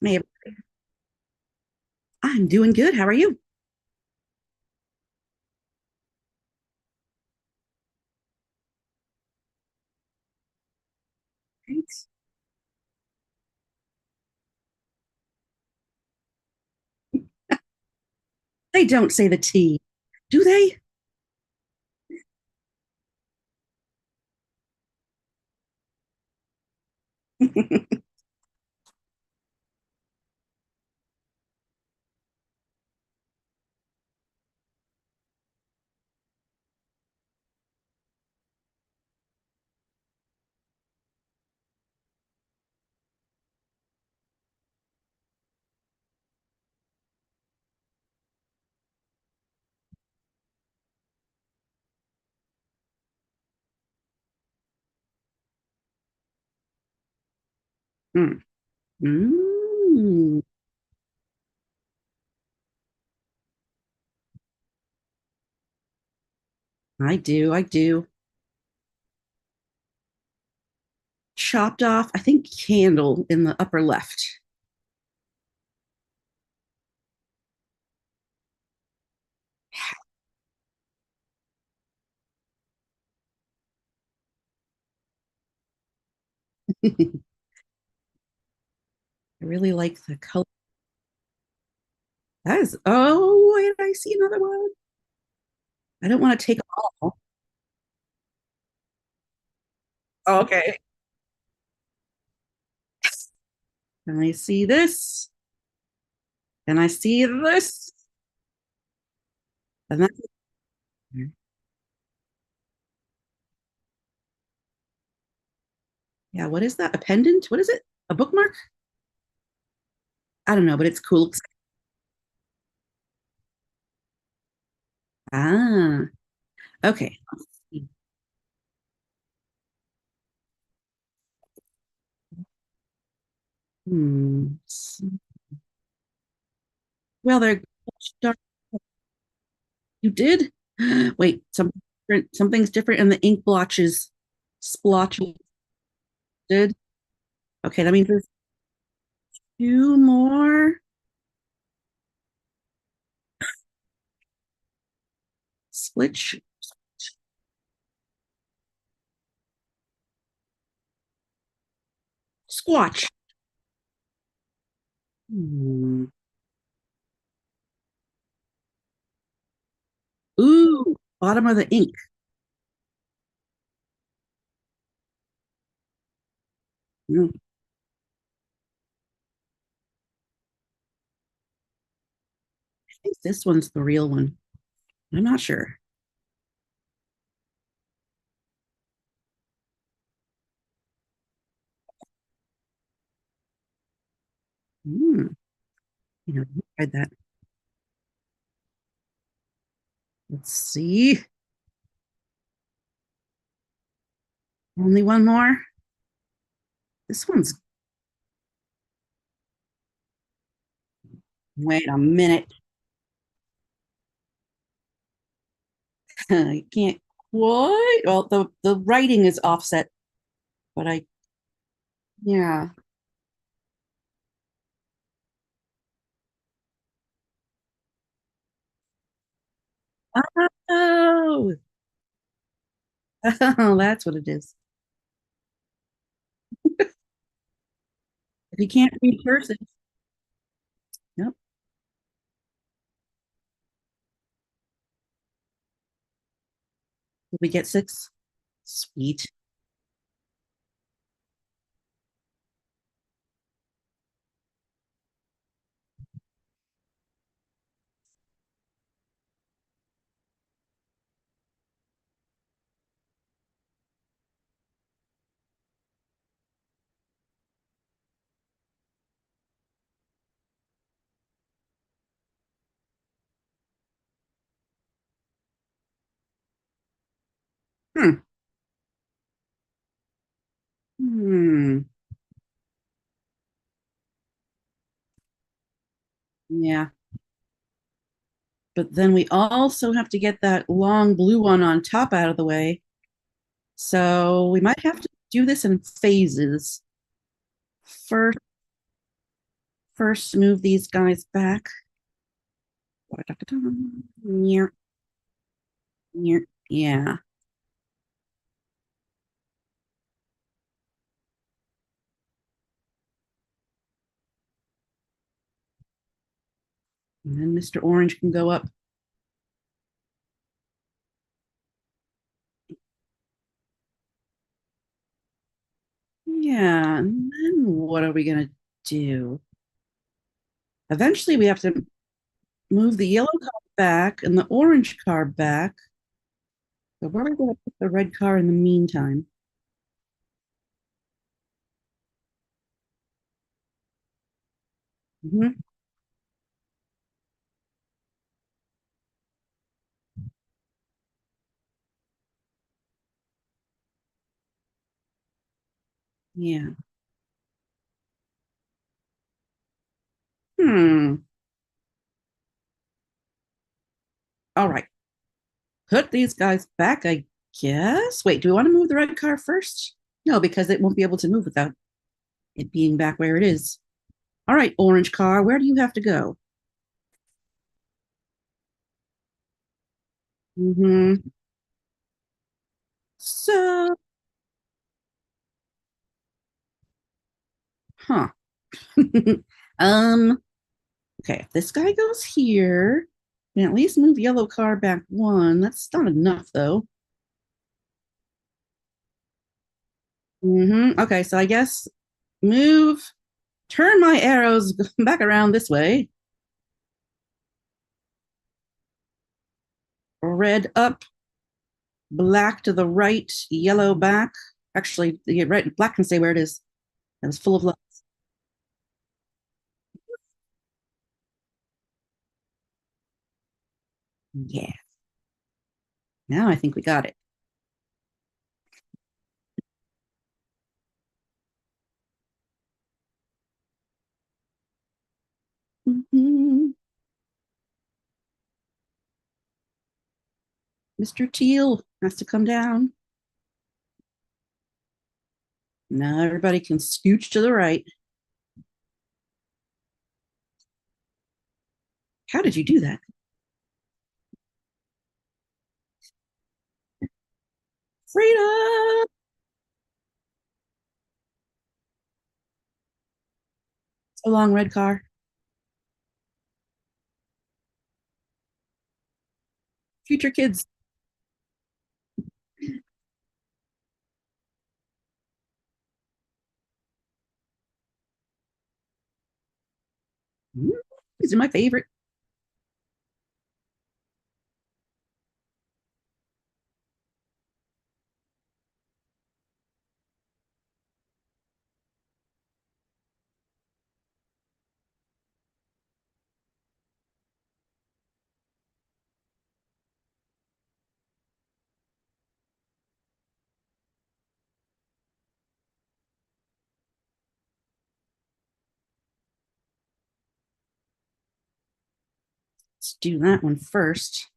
Maybe. I'm doing good. How are you? Great. They don't say the T, do they? Hmm. Mm, I do. I do. Chopped off, I think, candle in the upper left. I really like the color. That is, oh, wait, I see another one. I don't want to take all. Oh, okay. And I see this, and I see this, and that's yeah. What is that? A pendant? What is it? A bookmark? I don't know, but it's cool. Ah, okay. Hmm. Well, they're dark. You did? Wait, something's different in the ink blotches. Splotches did. Okay, that means there's two more. Splitch. Squatch. Hmm. Ooh, bottom of the ink. Hmm, I think this one's the real one. I'm not sure. Hmm. Tried that. Let's see. Only one more. This one's, wait a minute. I can't quite. Well, the writing is offset, but yeah. Oh, oh, that's what it is. If you can't read cursive, yep. Did we get six? Sweet. Hmm. Hmm. Yeah. But then we also have to get that long blue one on top out of the way. So we might have to do this in phases. First, first move these guys back. Yeah. And then Mr. Orange can go up. Yeah. And then what are we going to do? Eventually, we have to move the yellow car back and the orange car back. So where are we going to put the red car in the meantime? Mhm. Yeah. Hmm. All right. Put these guys back, I guess. Wait, do we want to move the red car first? No, because it won't be able to move without it being back where it is. All right, orange car, where do you have to go? Mm-hmm. So, huh. um, okay, if this guy goes here, can at least move yellow car back one. That's not enough though. Mm-hmm. Okay, so I guess move, turn my arrows back around this way. Red up, black to the right, yellow back. Actually, the red, black can stay where it is. It was full of love. Yeah. Now I think we got it. Mhm. Mr. Teal has to come down. Now everybody can scooch to the right. How did you do that? Freedom! So long, red car. Future kids. These are my favorite. Let's do that one first.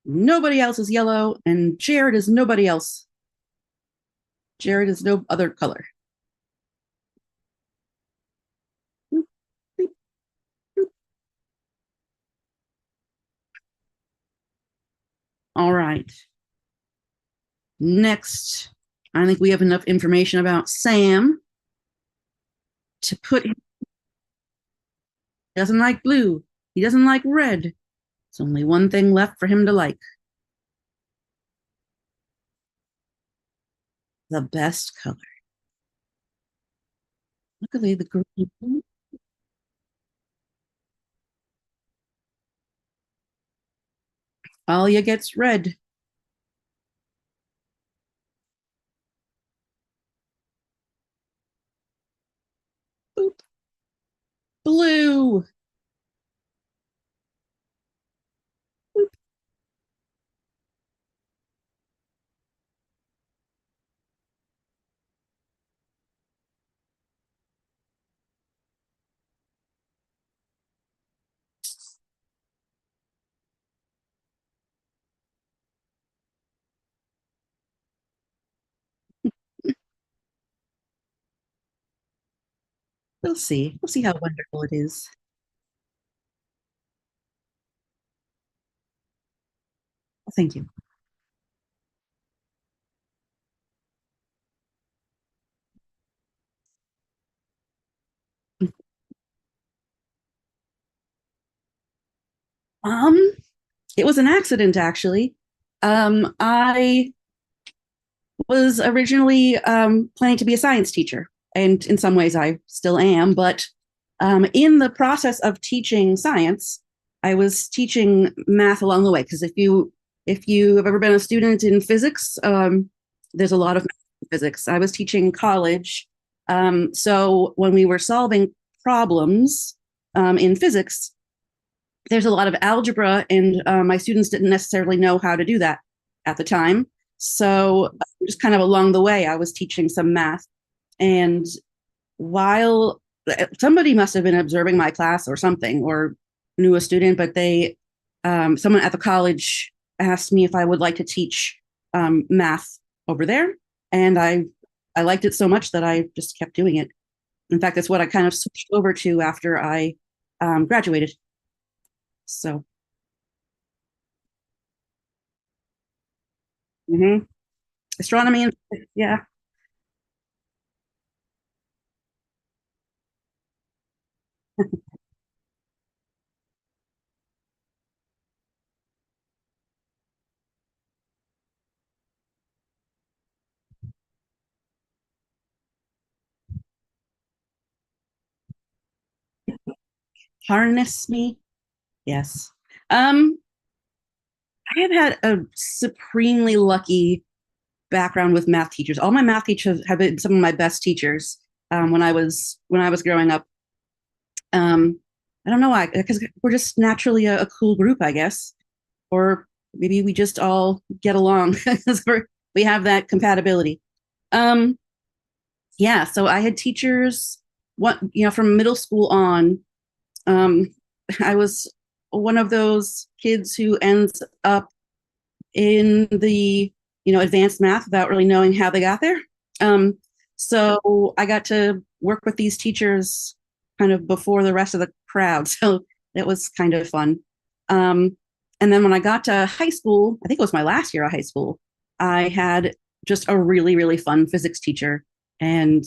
Nobody else is yellow, and Jared is nobody else. Jared is no other color. All right. Next, I think we have enough information about Sam to put him. He doesn't like blue. He doesn't like red. There's only one thing left for him to like. The best color. Look at the green. Alia gets red. Boop. Blue. Boop. We'll see. We'll see how wonderful it is. Thank you. Um, it was an accident actually. I was originally planning to be a science teacher, and in some ways I still am. But in the process of teaching science, I was teaching math along the way. Because if you have ever been a student in physics, there's a lot of math in physics. I was teaching college, so when we were solving problems in physics, there's a lot of algebra, and my students didn't necessarily know how to do that at the time. So just kind of along the way, I was teaching some math. And while somebody must have been observing my class or something, or knew a student, but someone at the college asked me if I would like to teach math over there. And I liked it so much that I just kept doing it. In fact, that's what I kind of switched over to after I graduated. So, mhm. Astronomy and yeah, harness me. Yes. Um, I have had a supremely lucky background with math teachers. All my math teachers have been some of my best teachers when I was growing up. Um, I don't know why, because we're just naturally a cool group, I guess, or maybe we just all get along because we have that compatibility. Um, yeah, so I had teachers, what from middle school on. Um, I was one of those kids who ends up in the advanced math without really knowing how they got there. Um, so I got to work with these teachers kind of before the rest of the crowd, so it was kind of fun. Um, and then when I got to high school, I think it was my last year of high school, I had just a really really fun physics teacher, and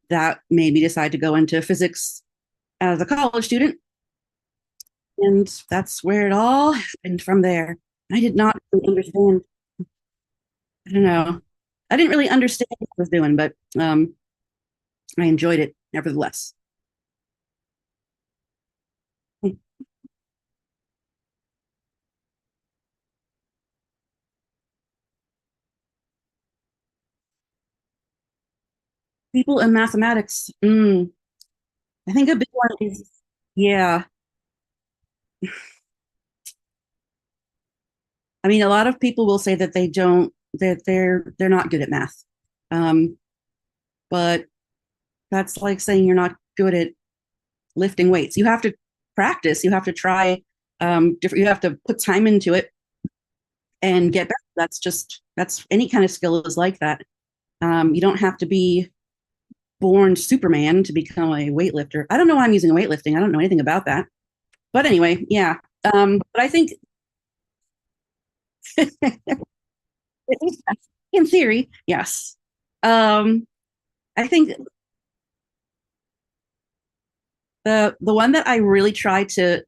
that made me decide to go into physics as a college student, and that's where it all happened from there. I did not really understand. I don't know. I didn't really understand what I was doing, but I enjoyed it nevertheless. People in mathematics. I think a big one is, yeah. I mean, a lot of people will say that they're not good at math, um, but that's like saying you're not good at lifting weights. You have to practice. You have to try. Different. You have to put time into it and get better. That's any kind of skill is like that. You don't have to be born Superman to become a weightlifter. I don't know why I'm using weightlifting. I don't know anything about that. But anyway, yeah. But I think in theory, yes. Um, I think the one that I really try to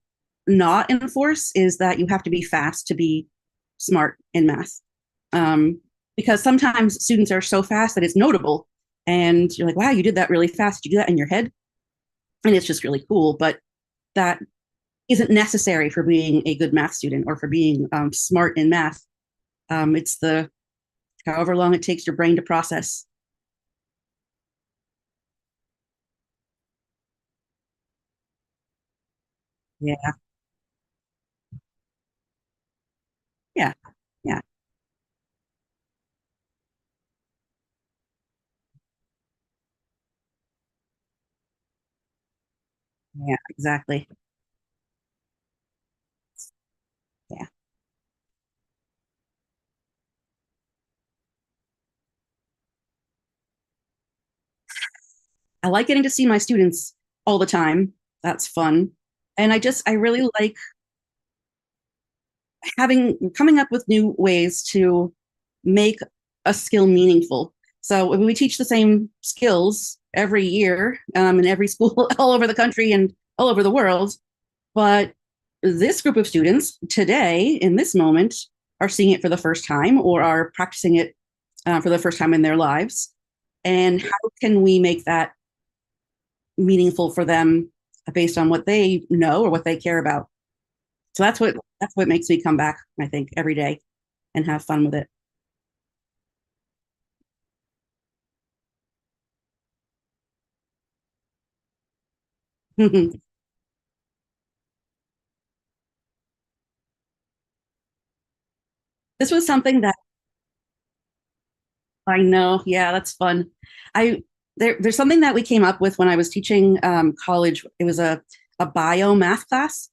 not enforce is that you have to be fast to be smart in math. Um, because sometimes students are so fast that it's notable, and you're like, "Wow, you did that really fast. Did you do that in your head?" And it's just really cool. But that isn't necessary for being a good math student or for being smart in math. It's the however long it takes your brain to process. Yeah, yeah, yeah, yeah, exactly. Yeah, I like getting to see my students. all the time. That's fun. And I really like coming up with new ways to make a skill meaningful. So we teach the same skills every year in every school all over the country and all over the world. But this group of students today, in this moment, are seeing it for the first time or are practicing it for the first time in their lives. And how can we make that meaningful for them based on what they know or what they care about? So that's what makes me come back, I think, every day and have fun with it. This was something that I know. Yeah, that's fun. I there's something that we came up with when I was teaching college. It was a bio math class,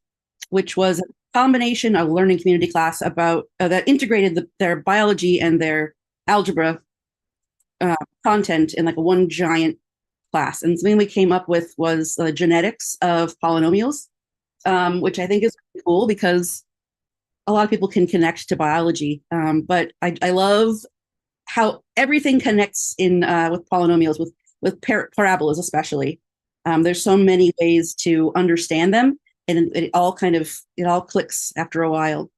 which was a combination of learning community class about that integrated their biology and their algebra uh, content in like one giant class. And something we came up with was the genetics of polynomials, which I think is cool because a lot of people can connect to biology. But I love how everything connects in with polynomials, with parabolas especially. There's so many ways to understand them, and it all clicks after a while.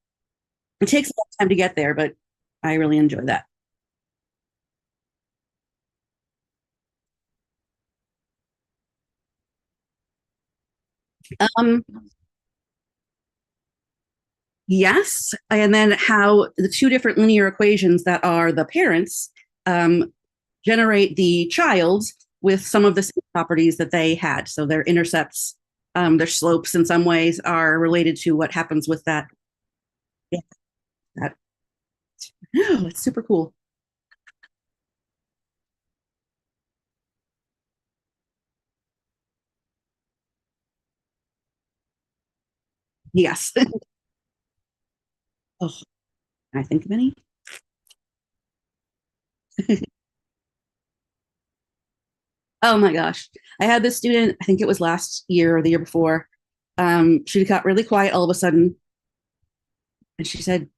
It takes a lot of time to get there, but I really enjoy that. Um, yes, and then how the two different linear equations that are the parents um, generate the child with some of the same properties that they had. So their intercepts, their slopes in some ways are related to what happens with that. Yeah, that oh, it's super cool. Yes. Oh, can I think of any? Oh my gosh. I had this student, I think it was last year or the year before. She got really quiet all of a sudden and she said,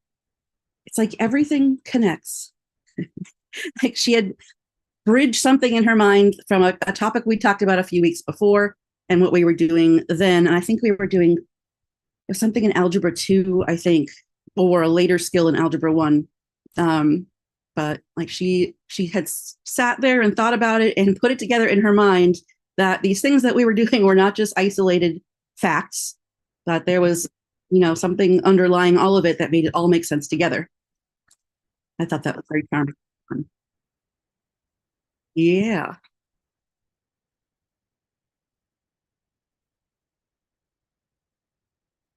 it's like everything connects. Like she had bridged something in her mind from a topic we talked about a few weeks before and what we were doing then. And I think we were doing something in algebra two, I think, or a later skill in algebra one. Um, but like she had sat there and thought about it and put it together in her mind that these things that we were doing were not just isolated facts, that there was, something underlying all of it that made it all make sense together. I thought that was very charming. Yeah.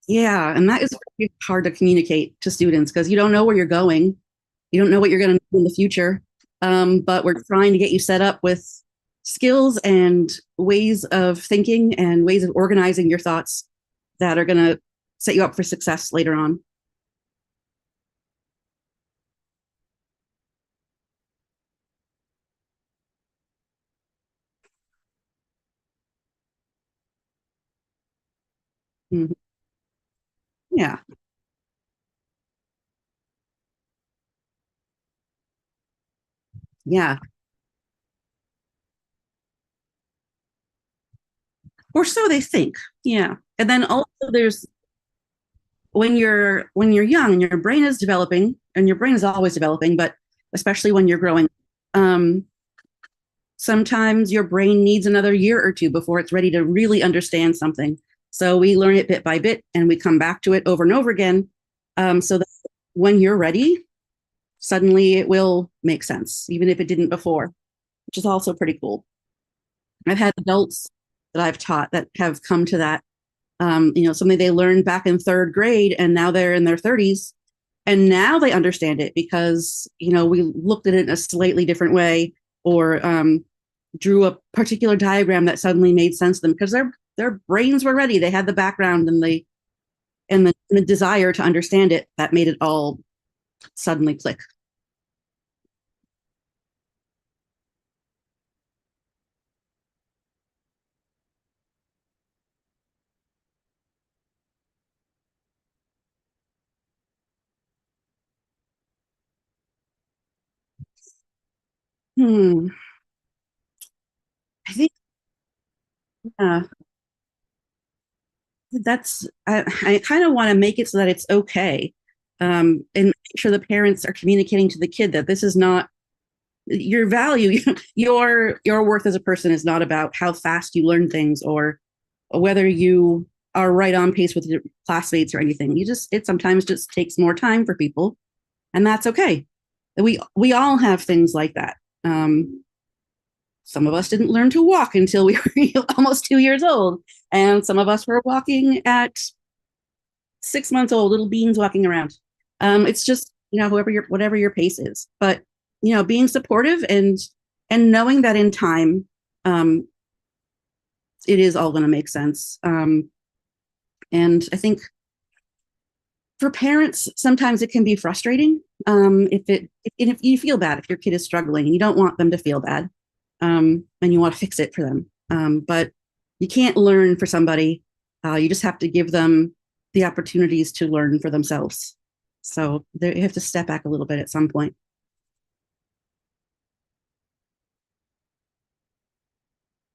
Yeah. And that is really hard to communicate to students because you don't know where you're going. You don't know what you're going to do in the future. But we're trying to get you set up with skills and ways of thinking and ways of organizing your thoughts that are going to set you up for success later on. Mhm. Yeah. Yeah. Or so they think. Yeah. And then also there's when you're young and your brain is developing, and your brain is always developing, but especially when you're growing, um, sometimes your brain needs another year or two before it's ready to really understand something. So we learn it bit by bit and we come back to it over and over again. So that when you're ready, suddenly it will make sense, even if it didn't before, which is also pretty cool. I've had adults that I've taught that have come to that, something they learned back in third grade and now they're in their 30s and now they understand it because, we looked at it in a slightly different way or drew a particular diagram that suddenly made sense to them because their brains were ready. They had the background and the desire to understand it that made it all suddenly click. Hmm. I think uh, I kind of want to make it so that it's okay, and make sure the parents are communicating to the kid that this is not your value. Your worth as a person is not about how fast you learn things or whether you are right on pace with your classmates or anything. It sometimes just takes more time for people, and that's okay. We all have things like that. Some of us didn't learn to walk until we were almost 2 years old, and some of us were walking at 6 months old, little beans walking around. It's just whatever your pace is, but being supportive and knowing that in time, um, it is all going to make sense. And I think for parents, sometimes it can be frustrating, if you feel bad if your kid is struggling and you don't want them to feel bad, and you want to fix it for them. But you can't learn for somebody. You just have to give them the opportunities to learn for themselves. So you have to step back a little bit at some point.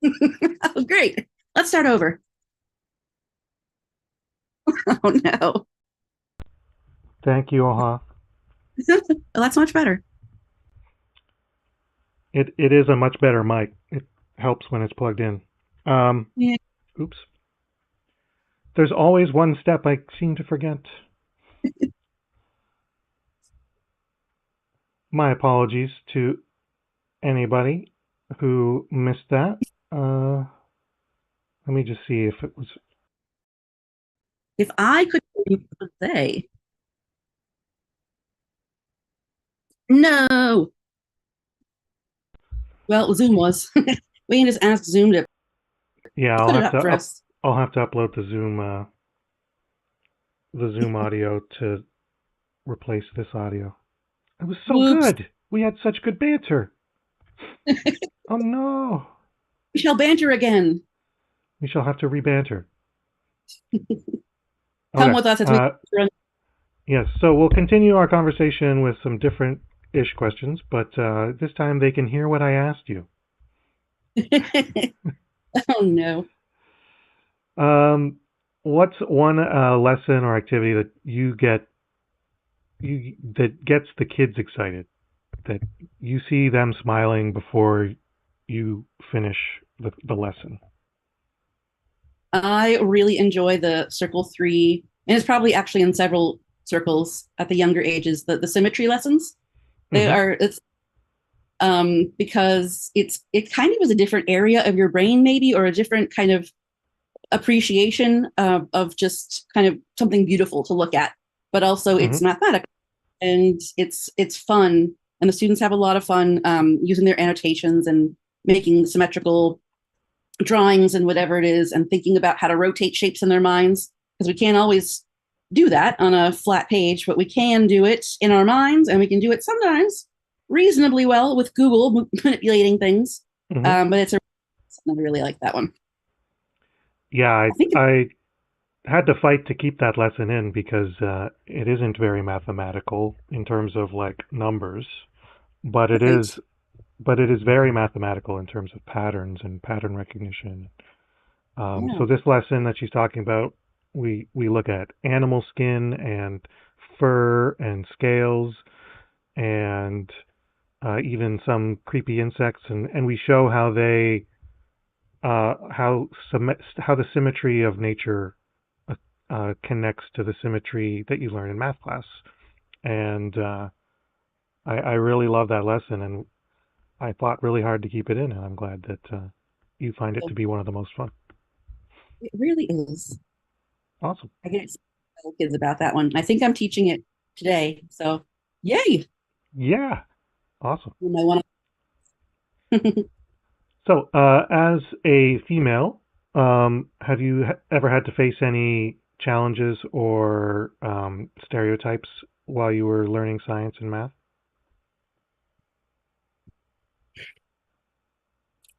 Oh, great. Let's start over. Oh, no. Thank you, Aha. Well, that's much better. It is a much better mic. It helps when it's plugged in. Um, Yeah. oops. There's always one step I seem to forget. My apologies to anybody who missed that. Let me just see if it was. If I could say, no. Well, Zoom was. We can just ask Zoom to Yeah, put it up for us. I'll have to upload the Zoom audio to replace this audio. It was so Whoops. good. We had such good banter. Oh no. We shall banter again. We shall have to rebanter. Come Okay. with us as we run. Yes. So we'll continue our conversation with some different ish questions, but this time they can hear what I asked you. Oh, no. Um, what's one lesson or activity that you that gets the kids excited? That you see them smiling before you finish the lesson. I really enjoy the circle three, and it's probably actually in several circles at the younger ages, the symmetry lessons. They Mm-hmm. are, it's because it kind of is a different area of your brain, maybe, or a different kind of appreciation of just kind of something beautiful to look at. But also Mm-hmm. it's mathematical and it's fun, and the students have a lot of fun using their annotations and making symmetrical drawings and whatever it is, and thinking about how to rotate shapes in their minds, because we can't always do that on a flat page, but we can do it in our minds, and we can do it sometimes reasonably well with Google manipulating things. Mm-hmm. But I really like that one. Yeah, I think I had to fight to keep that lesson in because it isn't very mathematical in terms of like numbers, but it's right. it is very mathematical in terms of patterns and pattern recognition. Yeah. So this lesson that she's talking about, we look at animal skin and fur and scales and even some creepy insects, and we show how they how the symmetry of nature connects to the symmetry that you learn in math class. And I really love that lesson, and I fought really hard to keep it in, and I'm glad that you find it to be one of the most fun. It really is. Awesome. I get excited to kids about that one. I think I'm teaching it today. So yay. Yeah, awesome. I want to. So, as a female, have you ever had to face any challenges or stereotypes while you were learning science and math?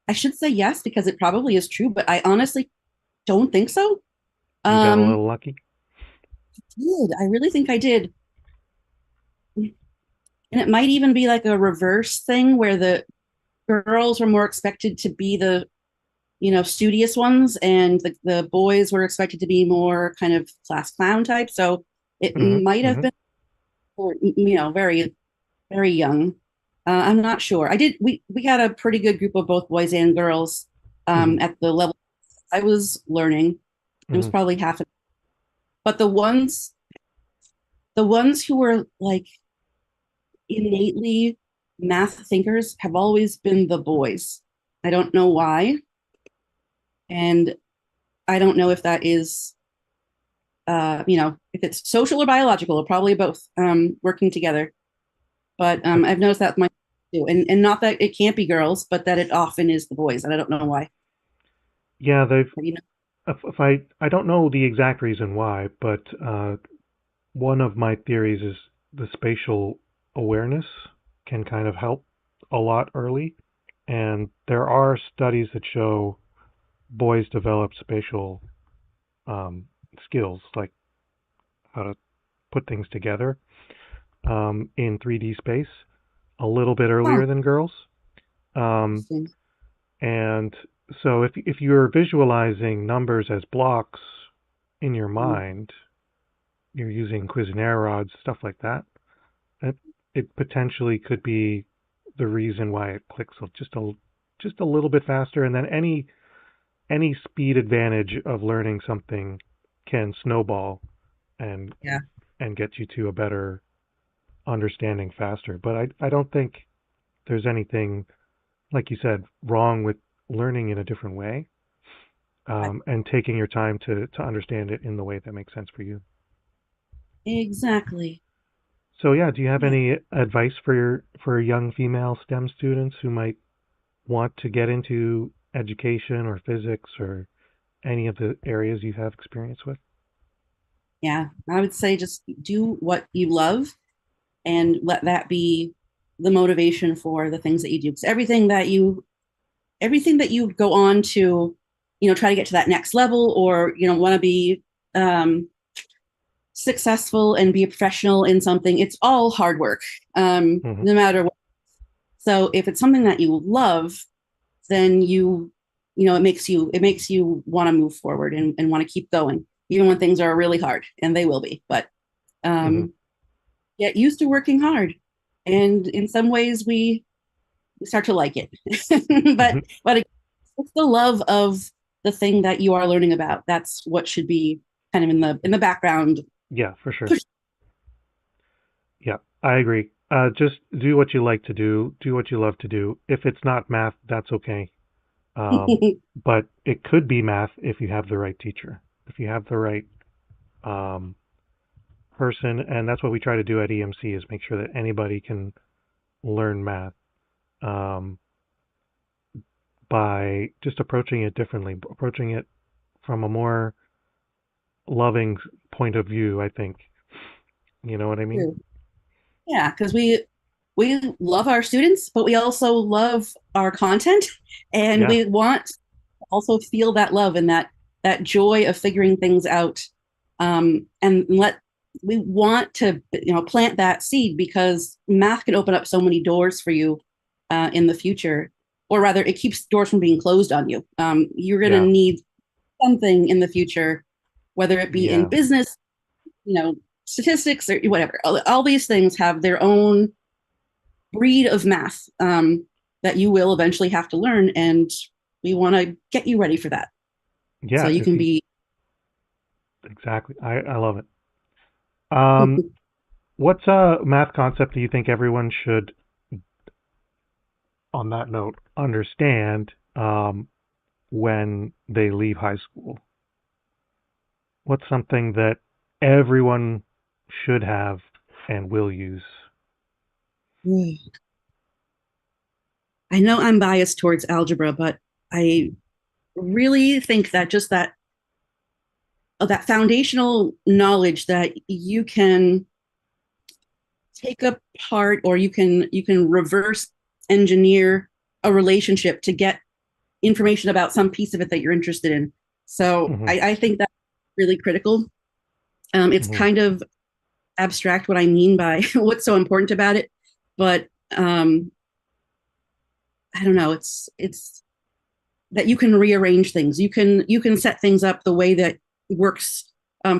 I should say yes because it probably is true, but I honestly don't think so. You got a Um, little lucky. did I really think I did? And it might even be like a reverse thing where the girls were more expected to be the, studious ones, and the boys were expected to be more kind of class clown type. So it Hmm. might have Hmm. been, very, very young. I'm not sure. We had a pretty good group of both boys and girls Hmm. at the level I was learning. It was Hmm. probably half, but the ones who were like innately math thinkers have always been the boys. I don't know why, and I don't know if that is, if it's social or biological, or probably both, working together. But I've noticed that my too, and not that it can't be girls, but that it often is the boys, and I don't know why. Yeah, they've. But, If I don't know the exact reason why, but one of my theories is the spatial awareness can kind of help a lot early, and there are studies that show boys develop spatial um, skills, like how to put things together in 3D space, a little bit huh, earlier than girls. Um, interesting. and so if you're visualizing numbers as blocks in your mind, you're using Cuisinart rods, stuff like that. It, it potentially could be the reason why it clicks just a little bit faster, and then any speed advantage of learning something can snowball and Yeah, and get you to a better understanding faster. But I don't think there's anything, like you said, wrong with learning in a different way, and taking your time to understand it in the way that makes sense for you. exactly. So yeah, do you have Yeah, any advice for young female STEM students who might want to get into education or physics or any of the areas you have experience with? yeah. I would say just do what you love and let that be the motivation for the things that you do. Because everything that you go on to, try to get to that next level, or want to be, um, successful and be a professional in something, it's all hard work, Hmm. no matter what. So if it's something that you love, then it makes you want to move forward, and want to keep going, even when things are really hard, and they will be. But Hmm. um, get used to working hard, and in some ways we start to like it. but Hmm. but it's the love of the thing that you are learning about. That's what should be kind of in the background. Yeah, for sure. Push. Yeah, I agree. Just do what you like to do. Do what you love to do. If it's not math, that's okay. Um, but it could be math if you have the right teacher, if you have the right um, person, and that's what we try to do at EMC is make sure that anybody can learn math um, by just approaching it differently, approaching it from a more loving point of view. I think you know what I mean. Yeah, because we love our students, but we also love our content, and Yeah. we want to also feel that love and that joy of figuring things out. And we want to, plant that seed, because math can open up so many doors for you, in the future, or rather, it keeps doors from being closed on you. You're going to Yeah. need something in the future, whether it be in Yeah. business, statistics, or whatever. All these things have their own breed of math, that you will eventually have to learn, and we want to get you ready for that, so Yeah. you If can you be. exactly, I love it. Um, what's a math concept do you think everyone should, on that note, understand when they leave high school? What's something that everyone should have and will use? I know I'm biased towards algebra, but I really think that just that foundational knowledge that you can take apart, or you can reverse engineer a relationship to get information about some piece of it that you're interested in. So Hmm. I think that's really critical. It's Hmm. kind of abstract what I mean by what's so important about it, but, um, I don't know, it's that you can rearrange things. You can set things up the way that works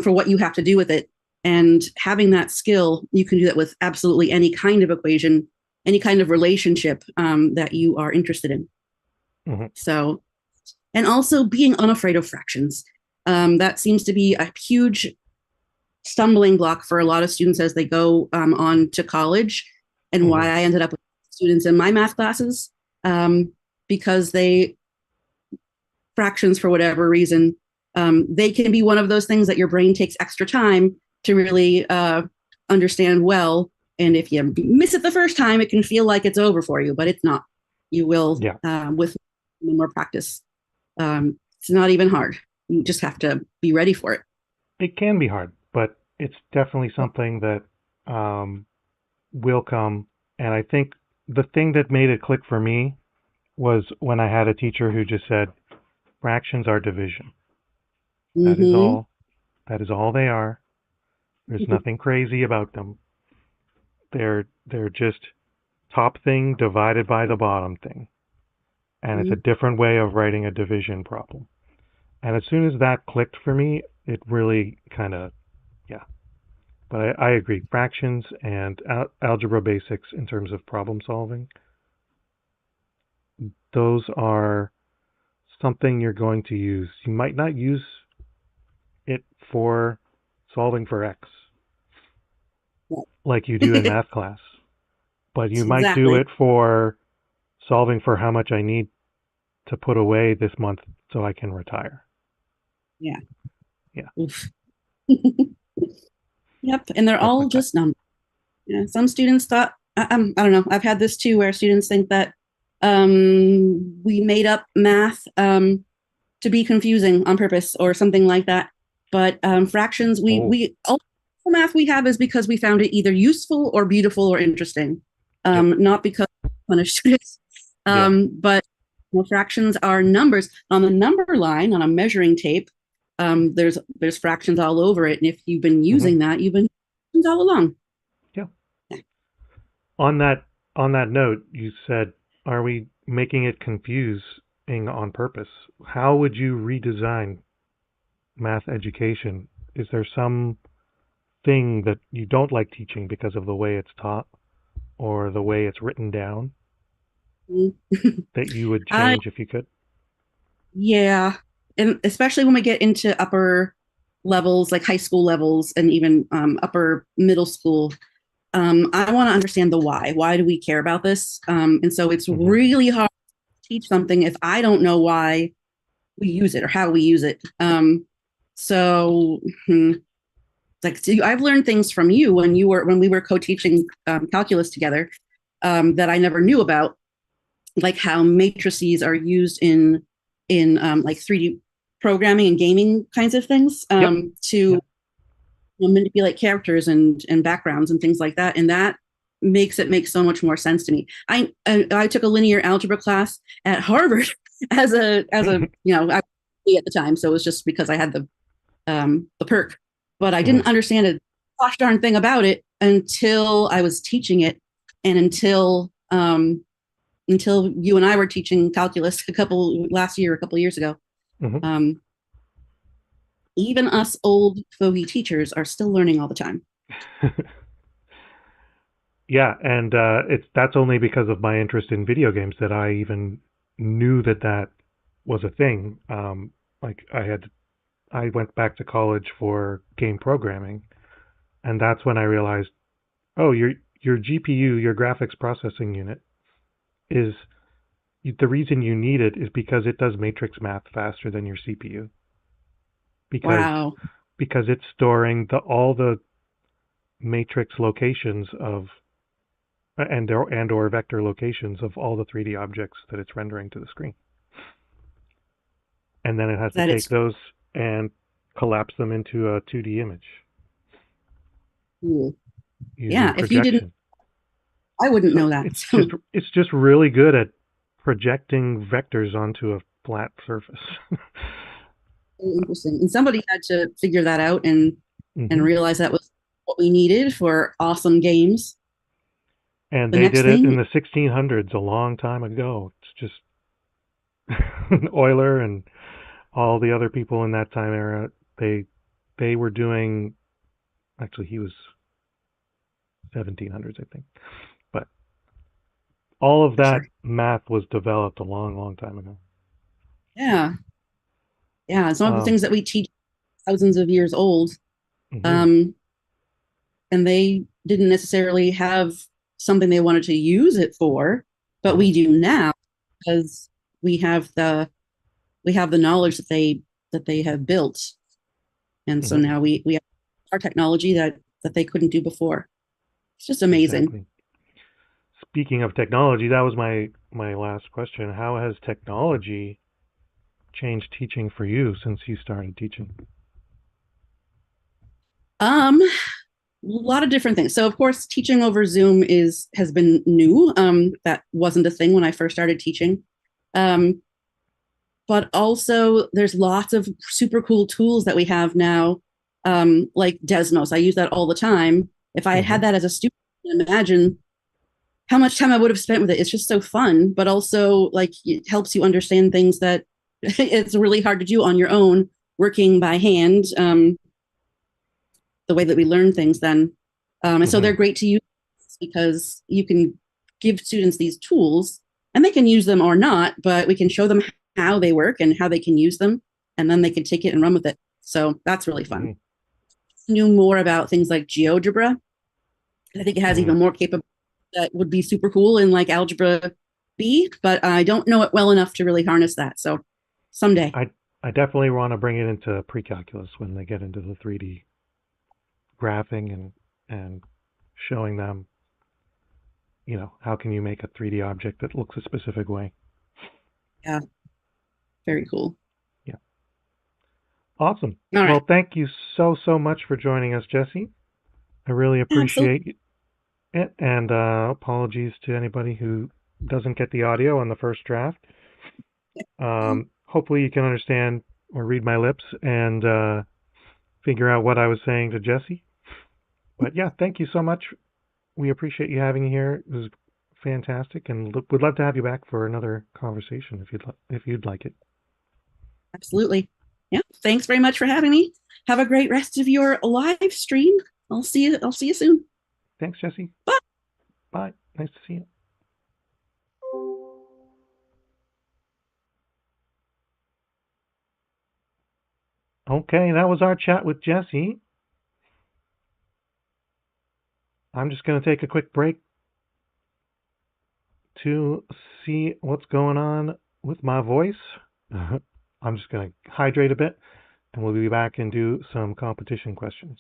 for what you have to do with it. And having that skill, you can do that with absolutely any kind of equation, any kind of relationship that you are interested in. Hmm. So, and also being unafraid of fractions. That seems to be a huge stumbling block for a lot of students as they go on to college, and why Hmm. I ended up with students in my math classes, because they fractions for whatever reason. They can be one of those things that your brain takes extra time to really understand well. And if you miss it the first time, it can feel like it's over for you, but it's not. You will, Yeah, with more practice. It's not even hard. You just have to be ready for it. it can be hard, but it's definitely something that um, will come. And I think the thing that made it click for me was when I had a teacher who just said, fractions are division. That is Mm-hmm. all. That is all they are. There's nothing crazy about them. They're just top thing divided by the bottom thing. And it's a different way of writing a division problem. And as soon as that clicked for me, it really kind of, yeah. But I agree. Fractions and algebra basics in terms of problem solving, those are something you're going to use. You might not use it for solving for x like you do in math class, but you might do Exactly. it for solving for how much I need to put away this month so I can retire. Yeah. Yeah, Oof. Yep. And they're stuff all like that. just numbers. Yeah, some students thought, I don't know, I've had this too, where students think that we made up math to be confusing on purpose or something like that. But fractions, Oh, all the math we have is because we found it either useful or beautiful or interesting, yep. not because we punish students. Yeah. But well, fractions are numbers on the number line on a measuring tape. There's fractions all over it, and if you've been Hmm. using that, you've been all along. Yeah. On that note, you said, are we making it confusing on purpose? How would you redesign math education? Is there some thing that you don't like teaching because of the way it's taught or the way it's written down that you would I change if you could? Yeah, and especially when we get into upper levels, like high school levels, and even upper middle school, I want to understand the why. Why do we care about this? And so it's Hmm. really hard to teach something if I don't know why we use it or how we use it. So, hmm, like so I've learned things from you when we were co-teaching calculus together, that I never knew about, like how matrices are used in like 3D programming and gaming kinds of things, Yep. to manipulate characters and backgrounds and things like that. And that makes it make so much more sense to me. I took a linear algebra class at Harvard as a I at the time, so it was just because I had the perk, but I Hmm. didn't understand a gosh darn thing about it until I was teaching it, and until you and I were teaching calculus a couple years ago. Hmm. Um, Even us old fogey teachers are still learning all the time. Yeah, and it's that's only because of my interest in video games that I even knew that that was a thing. Like I went back to college for game programming, and that's when I realized, oh, your GPU, your graphics processing unit, is the reason you need it is because it does matrix math faster than your CPU because Wow. it's storing the all the matrix locations of and or vector locations of all the 3D objects that it's rendering to the screen. And then it has to That take it's those and collapse them into a 2D image cool. using Yeah, if you didn't, projection. I wouldn't So know that. it's just really good at projecting vectors onto a flat surface. So interesting. And somebody had to figure that out and Hmm. realize that was what we needed for awesome games. And The they next did it in thing, the 1600s, a long time ago. It's just Euler and all the other people in that time era. They they were doing. Actually, he was 1700s, I think. But all of for that sure. math was developed a long, long time ago. Yeah. Yeah. Some of the Um, things that we teach thousands of years old. mhm, Um, and they didn't necessarily have something they wanted to use it for, but mhm, we do now because we have the we have the knowledge that they have built, and so mhm, now we have our technology that they couldn't do before. It's just amazing. exactly. Speaking of technology, that was my last question. How has technology changed teaching for you since you started teaching? A lot of different things. So of course, teaching over Zoom is has been new. That wasn't a thing when I first started teaching. Um, but also there's lots of super cool tools that we have now, like Desmos. I use that all the time. If I had Hmm. had that as a student, imagine how much time I would have spent with it. It's just so fun, but also like it helps you understand things that it's really hard to do on your own, working by hand. The way that we learn things then. And so Hmm. they're great to use because you can give students these tools and they can use them or not, but we can show them how they work and how they can use them, and then they can take it and run with it. So that's really fun. Hmm. Knew more about things like GeoGebra. I think it has Hmm. even more capability that would be super cool in like algebra B, but I don't know it well enough to really harness that. So someday. I definitely want to bring it into pre-calculus when they get into the 3D graphing and showing them, how can you make a 3D object that looks a specific way. Yeah, very cool. Yeah. Awesome. All Well, right. thank you so much for joining us, Jesse. I really Absolutely. appreciate it, and apologies to anybody who doesn't get the audio on the first draft. Hopefully, you can understand or read my lips and figure out what I was saying to Jesse. But yeah, thank you so much. We appreciate you having you here. It was fantastic, and would love to have you back for another conversation if you'd like it. Absolutely. Yeah. Thanks very much for having me. Have a great rest of your live stream. I'll see you soon. Thanks, Jesse. Bye. Bye. Nice to see you. Okay, that was our chat with Jesse. I'm just going to take a quick break to see what's going on with my voice. I'm just going to hydrate a bit, and we'll be back and do some competition questions.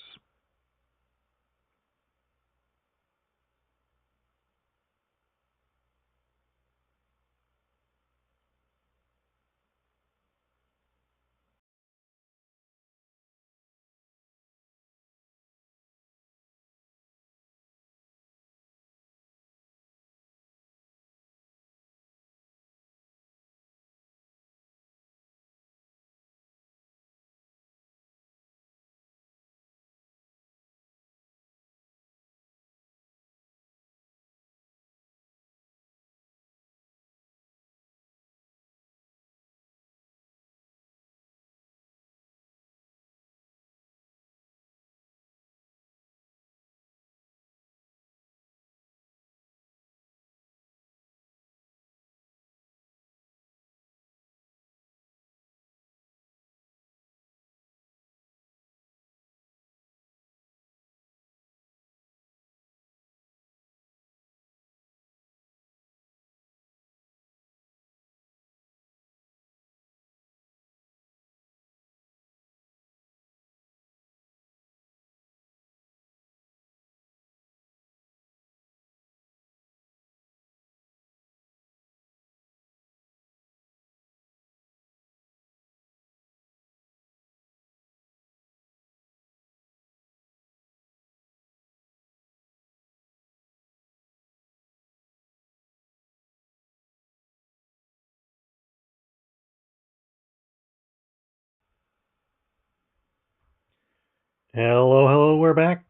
Hello, hello, we're back.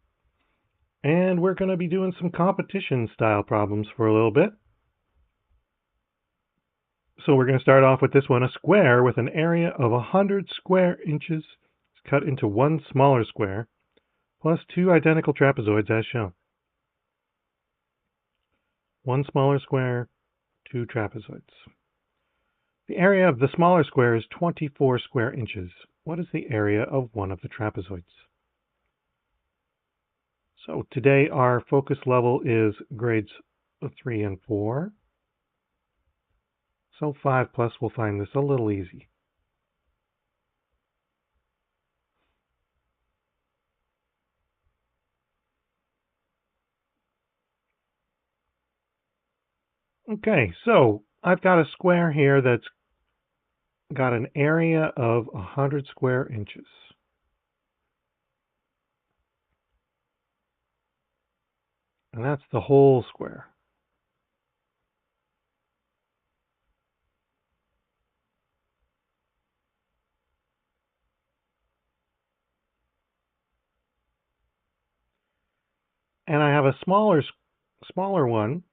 And we're going to be doing some competition style problems for a little bit. So we're going to start off with this one. A square with an area of 100 square inches is cut into one smaller square plus two identical trapezoids as shown. One smaller square, two trapezoids. The area of the smaller square is 24 square inches. What is the area of one of the trapezoids? So today our focus level is grades 3 and 4. So 5 plus will find this a little easy. Okay, so I've got a square here that's got an area of 100 square inches. And that's the whole square. And I have a smaller one,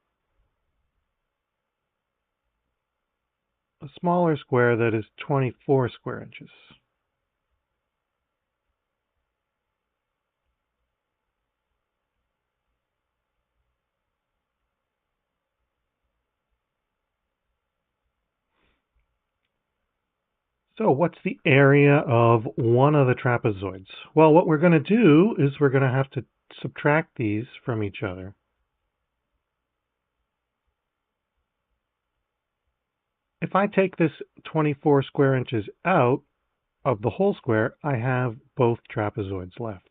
a smaller square that is 24 square inches. So what's the area of one of the trapezoids? Well, what we're going to do is we're going to have to subtract these from each other. If I take this 24 square inches out of the whole square, I have both trapezoids left.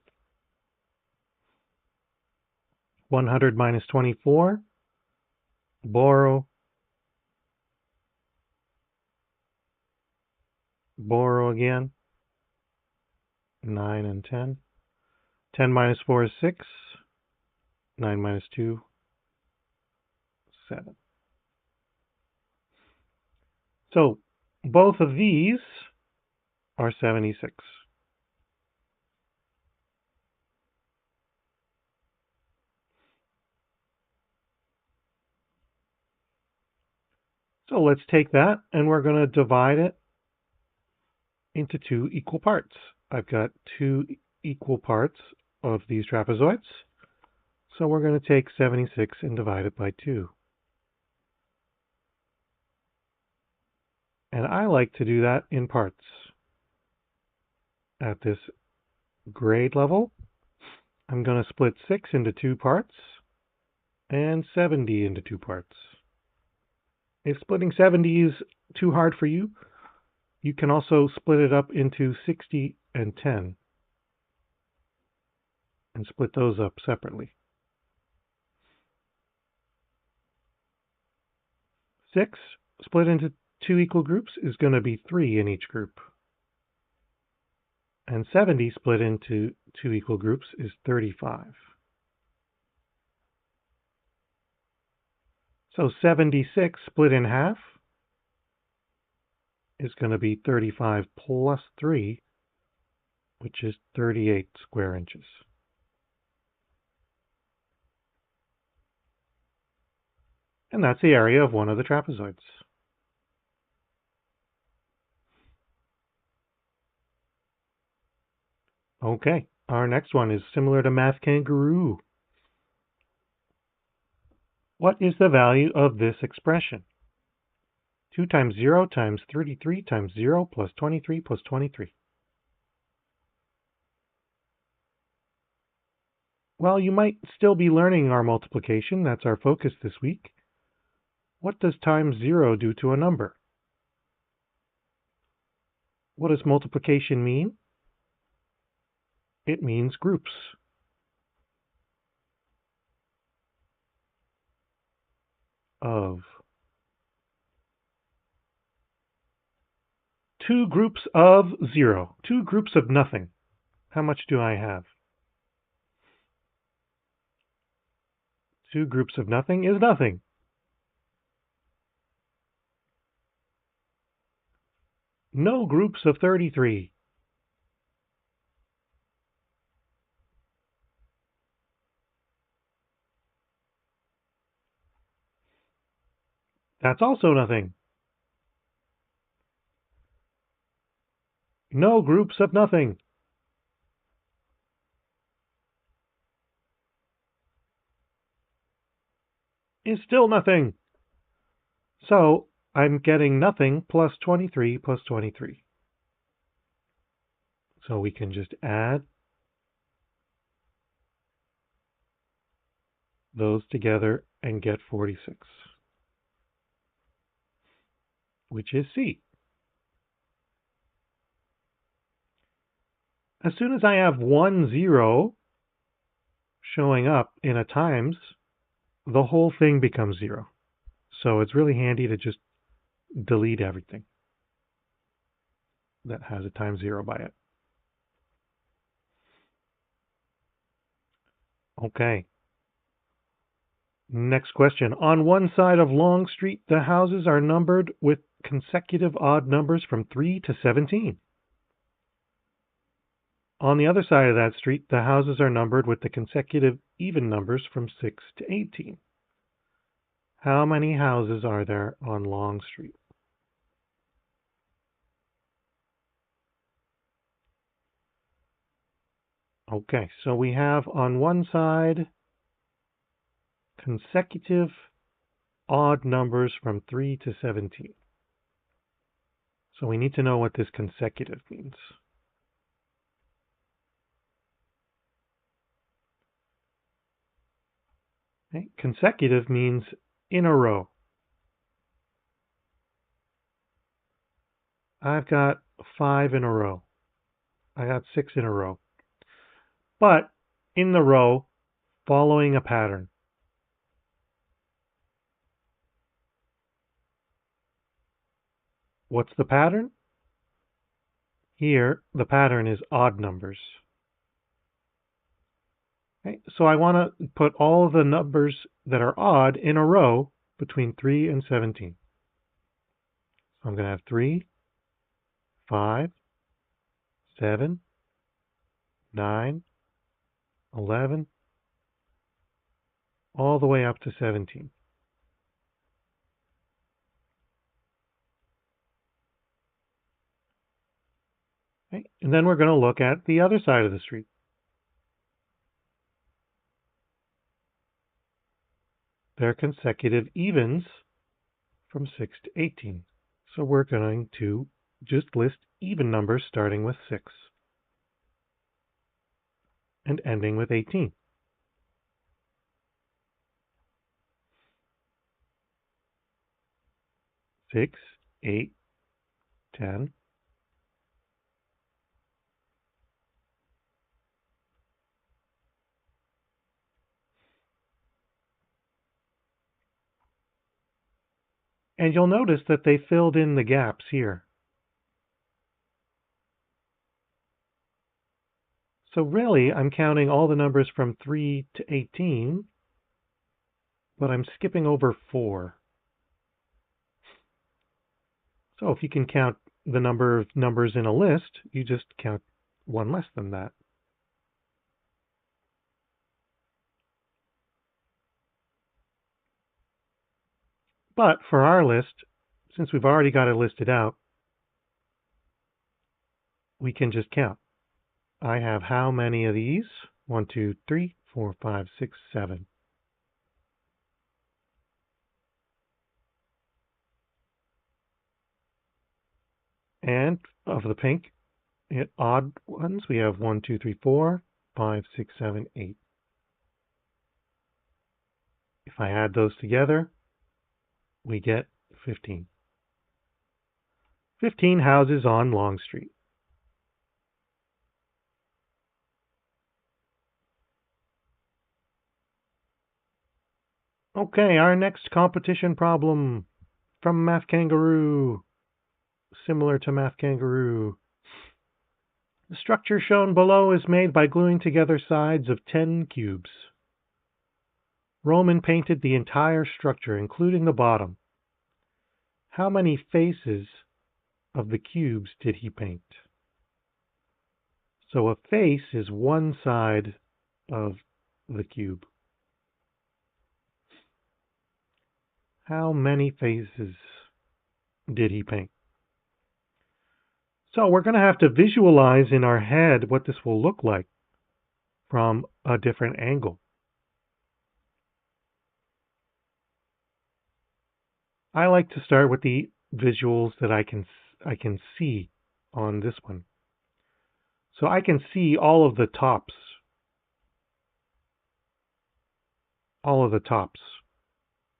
100 minus 24, borrow again, 9 and 10. 10 minus 4 is 6, 9 minus 2, 7. So both of these are 76. So let's take that and we're going to divide it into two equal parts. I've got two equal parts of these trapezoids. So we're going to take 76 and divide it by 2. And I like to do that in parts. At this grade level, I'm going to split 6 into 2 parts and 70 into 2 parts. If splitting 70 is too hard for you, you can also split it up into 60 and 10 and split those up separately. 6 split into 2 equal groups is going to be 3 in each group. And 70 split into 2 equal groups is 35. So 76 split in half is going to be 35 plus 3, which is 38 square inches. And that's the area of one of the trapezoids. Okay, our next one is similar to Math Kangaroo. What is the value of this expression? 2 times 0 times 33 times 0 plus 23 plus 23. Well, you might still be learning our multiplication. That's our focus this week. What does times 0 do to a number? What does multiplication mean? It means groups. Of. Two groups of 0. Two groups of nothing. How much do I have? Two groups of nothing is nothing. No groups of 33. That's also nothing. No groups of nothing. Is still nothing. So I'm getting nothing plus 23 plus 23. So we can just add those together and get 46, which is C. As soon as I have 1 0 showing up in a times, the whole thing becomes 0. So it's really handy to just delete everything that has a times 0 by it. Okay. Next question. On one side of Long Street, the houses are numbered with consecutive odd numbers from 3 to 17. On the other side of that street, the houses are numbered with the consecutive even numbers from 6 to 18. How many houses are there on Long Street? Okay, so we have on one side consecutive odd numbers from 3 to 17. So we need to know what this consecutive means. Okay, consecutive means in a row. I've got 5 in a row. I got 6 in a row. But in the row, following a pattern. What's the pattern? Here, the pattern is odd numbers. Okay, so I want to put all of the numbers that are odd in a row between 3 and 17. So I'm going to have 3, 5, 7, 9, 11, all the way up to 17. Okay, and then we're going to look at the other side of the street. They're consecutive evens from 6 to 18. So we're going to just list even numbers starting with 6 and ending with 18. 6, 8, 10. And you'll notice that they filled in the gaps here. So really, I'm counting all the numbers from 3 to 18, but I'm skipping over 4. So if you can count the number of numbers in a list, you just count one less than that. But for our list, since we've already got it listed out, we can just count. I have how many of these? 1, 2, 3, 4, 5, 6, 7. And of the pink, odd ones, we have 1, 2, 3, 4, 5, 6, 7, 8. If I add those together, we get 15. 15 houses on Long Street. Okay, our next competition problem from Math Kangaroo. Similar to Math Kangaroo. The structure shown below is made by gluing together sides of 10 cubes. Roman painted the entire structure, including the bottom. How many faces of the cubes did he paint? So a face is one side of the cube. How many faces did he paint? So we're going to have to visualize in our head what this will look like from a different angle. I like to start with the visuals that I can see on this one. So I can see all of the tops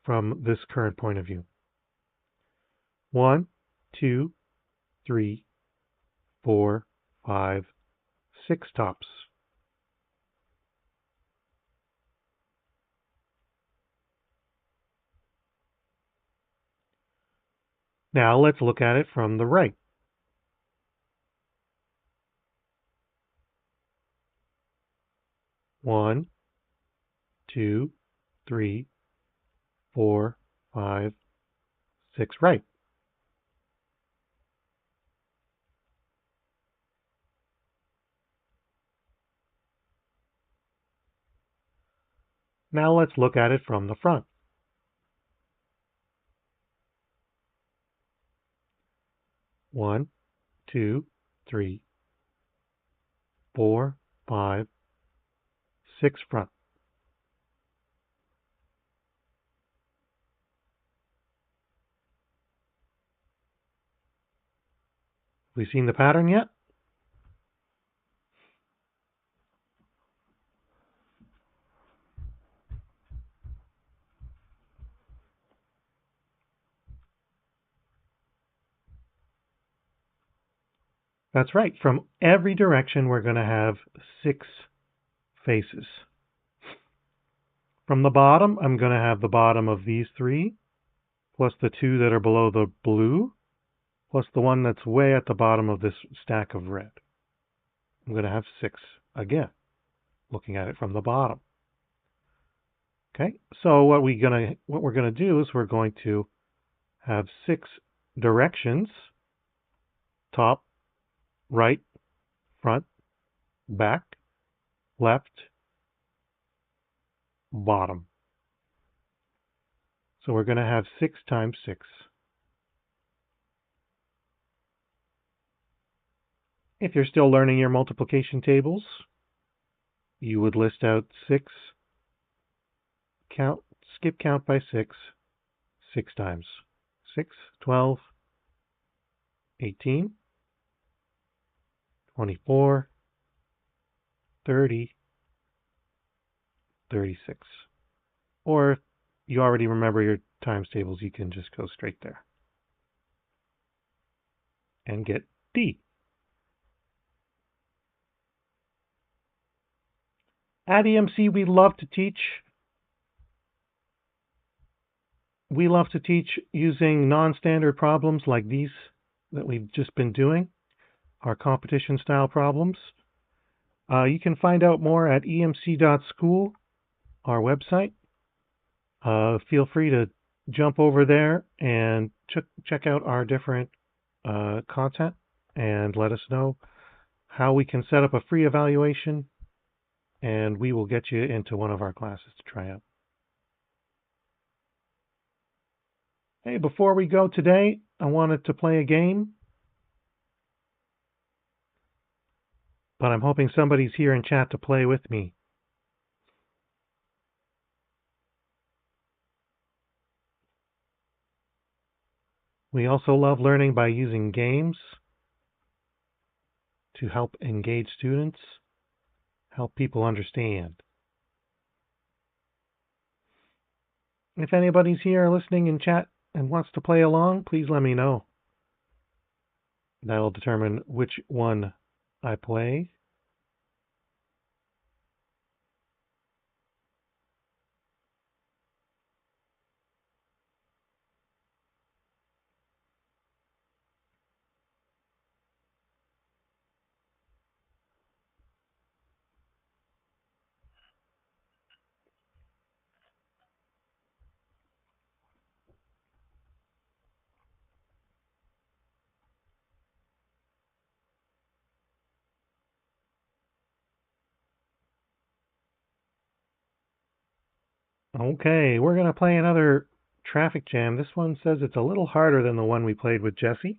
from this current point of view. 1, 2, 3, 4, 5, 6 tops. Now let's look at it from the right. 1, 2, 3, 4, 5, 6 right. Now let's look at it from the front. 1, 2, 3, 4, 5, 6 front. Have we seen the pattern yet? That's right. From every direction, we're going to have 6 faces. From the bottom, I'm going to have the bottom of these 3, plus the 2 that are below the blue, plus the one that's way at the bottom of this stack of red. I'm going to have 6 again, looking at it from the bottom. Okay, so what we're going to do is we're going to have 6 directions: top, right, front, back, left, bottom. So we're going to have 6 times 6. If you're still learning your multiplication tables, you would list out 6, skip count by 6, 6 times. 6, 12, 18, 24, 30, 36. Or if you already remember your times tables, you can just go straight there and get D. At EMC, we love to teach using non-standard problems like these that we've just been doing, our competition style problems. You can find out more at emc.school, our website. Feel free to jump over there and check out our different content and let us know how we can set up a free evaluation, and we will get you into one of our classes to try out. Hey, before we go today, I wanted to play a game, but I'm hoping somebody's here in chat to play with me. We also love learning by using games to help engage students, help people understand. If anybody's here listening in chat and wants to play along, please let me know. That'll determine which one I play. Okay, we're going to play another traffic jam. This one says it's a little harder than the one we played with Jesse.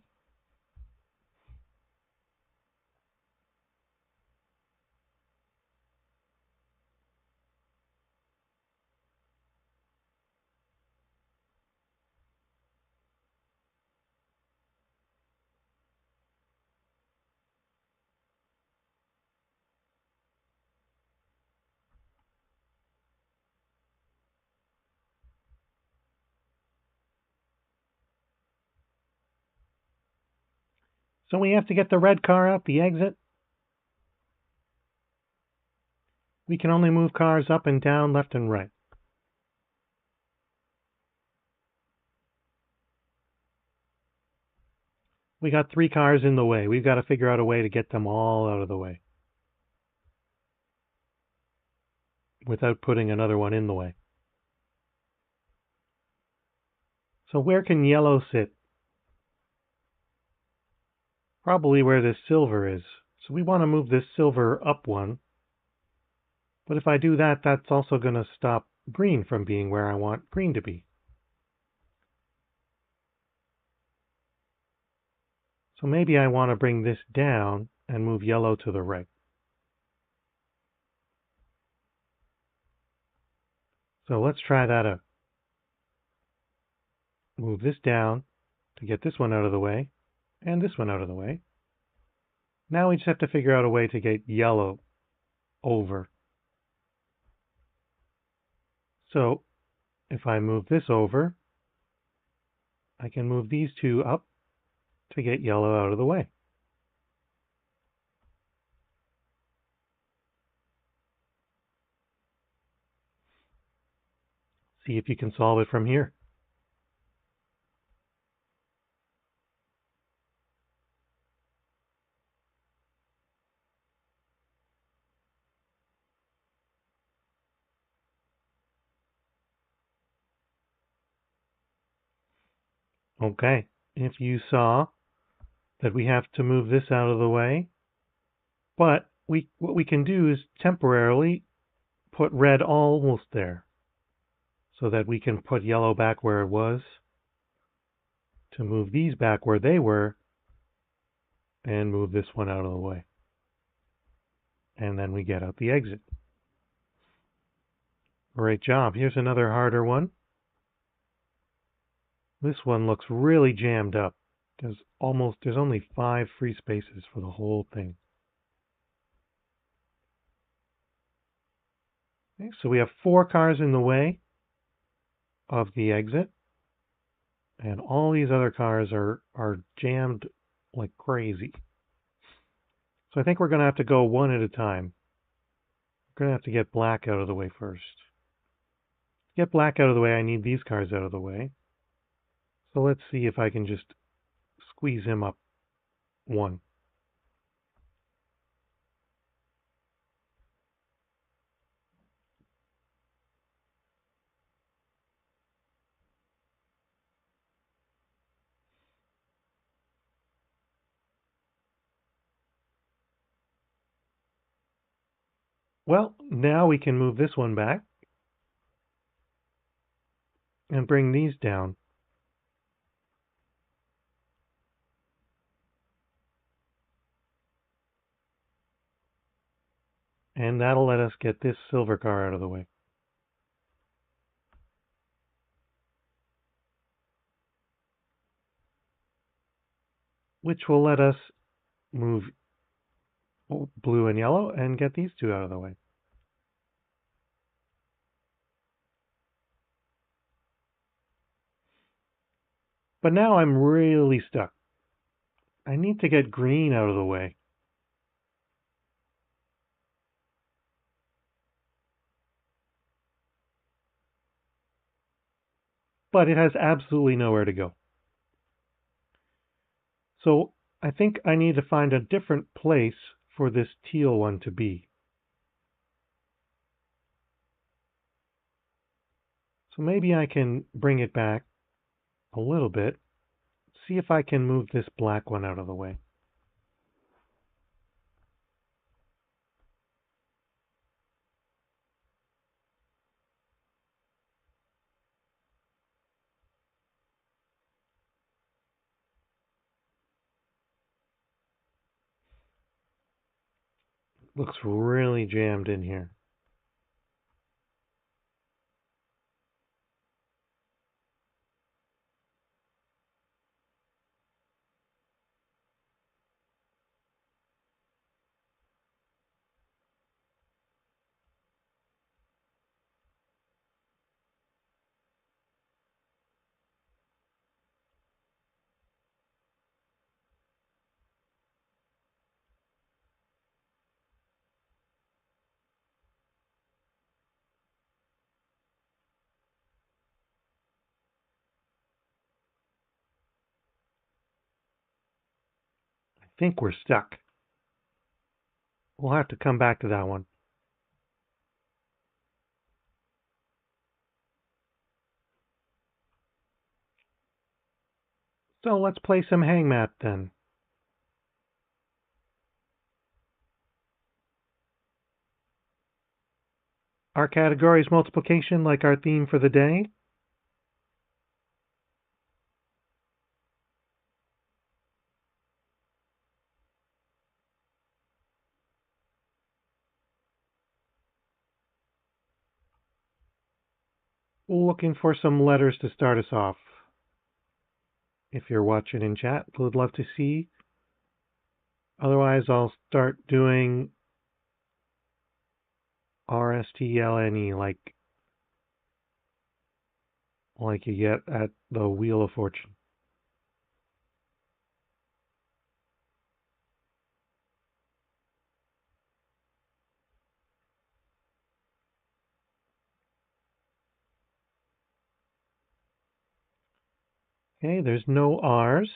So we have to get the red car out the exit. We can only move cars up and down, left and right. We got 3 cars in the way. We've got to figure out a way to get them all out of the way without putting another one in the way. So where can yellow sit? Probably where this silver is. So we want to move this silver up one. But if I do that, that's also going to stop green from being where I want green to be. So maybe I want to bring this down and move yellow to the right. So let's try that out. Move this down to get this one out of the way and this one out of the way. Now we just have to figure out a way to get yellow over. So if I move this over, I can move these 2 up to get yellow out of the way. See if you can solve it from here. Okay, if you saw that we have to move this out of the way, but what we can do is temporarily put red almost there so that we can put yellow back where it was to move these back where they were and move this one out of the way. And then we get out the exit. Great job. Here's another harder one. This one looks really jammed up. There's only 5 free spaces for the whole thing. Okay, so we have 4 cars in the way of the exit, and all these other cars are jammed like crazy. So I think we're going to have to go one at a time. We're going to have to get black out of the way first. To get black out of the way, I need these cars out of the way. So let's see if I can just squeeze him up one. Well, now we can move this one back and bring these down. And that'll let us get this silver car out of the way. Which will let us move blue and yellow and get these 2 out of the way. But now I'm really stuck. I need to get green out of the way. But it has absolutely nowhere to go. So I think I need to find a different place for this teal one to be. So maybe I can bring it back a little bit. See if I can move this black one out of the way. Looks really jammed in here. I think we're stuck. We'll have to come back to that one. So let's play some hang mat then. Our category is multiplication, like our theme for the day. Looking for some letters to start us off. If you're watching in chat, would love to see. Otherwise, I'll start doing RSTLNE like you get at the Wheel of Fortune. Okay, there's no R's.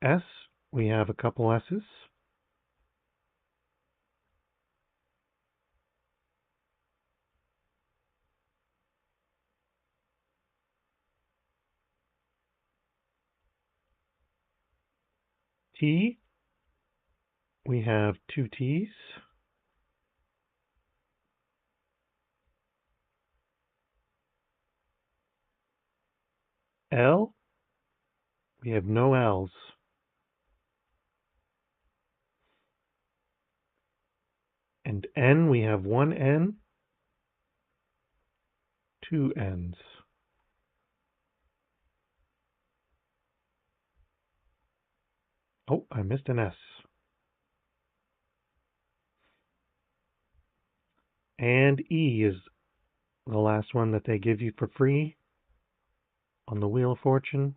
S, we have a couple S's. T, we have two T's. L, we have no L's. And N, we have one N, two N's. Oh, I missed an S. And E is the last one that they give you for free on the Wheel of Fortune.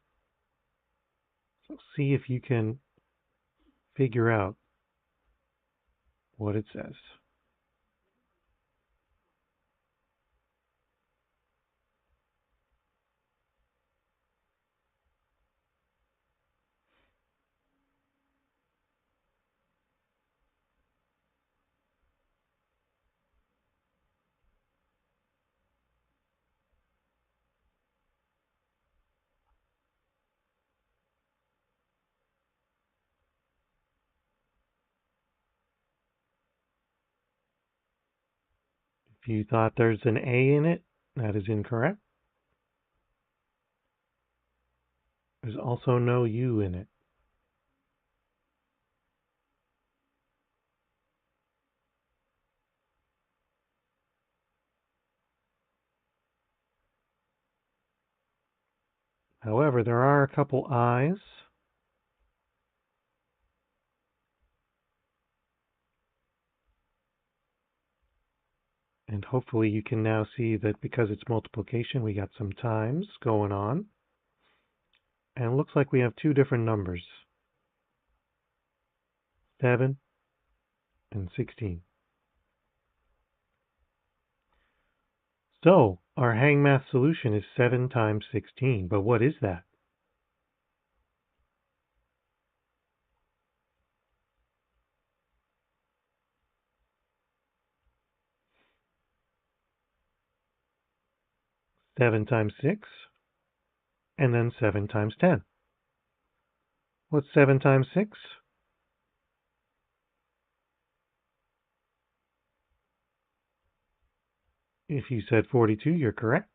So see if you can figure out what it says. If you thought there's an A in it, that is incorrect. There's also no U in it. However, there are a couple I's. And hopefully you can now see that because it's multiplication, we got some times going on. And it looks like we have two different numbers, 7 and 16. So our hang math solution is 7 times 16. But what is that? Seven times 6, and then 7 times 10. What's 7 times 6? If you said 42, you're correct.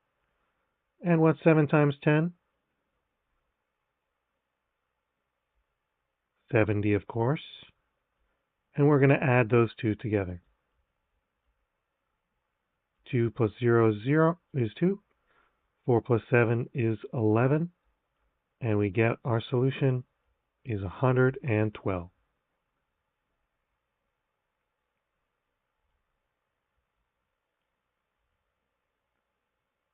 And what's 7 times 10? 70, of course. And we're going to add those two together. 2 plus 0 is 0 is 2. 4 plus 7 is 11. And we get our solution is 112.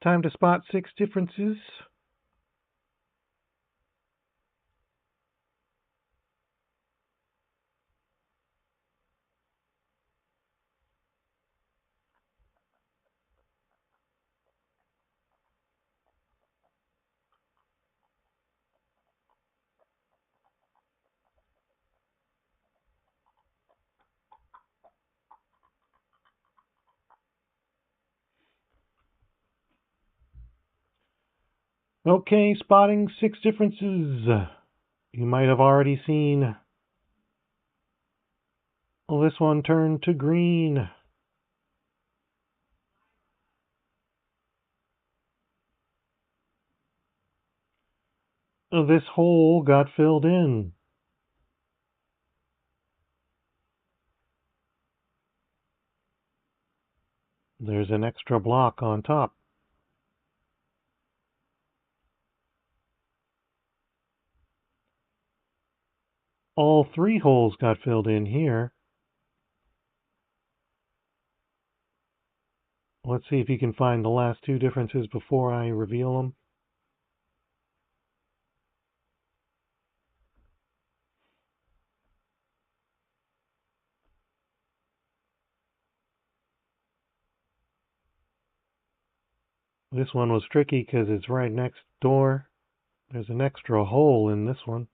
Time to spot 6 differences. Okay, spotting 6 differences. You might have already seen this one turned to green. This hole got filled in. There's an extra block on top. All 3 holes got filled in here. Let's see if you can find the last 2 differences before I reveal them. This one was tricky because it's right next door. There's an extra hole in this one.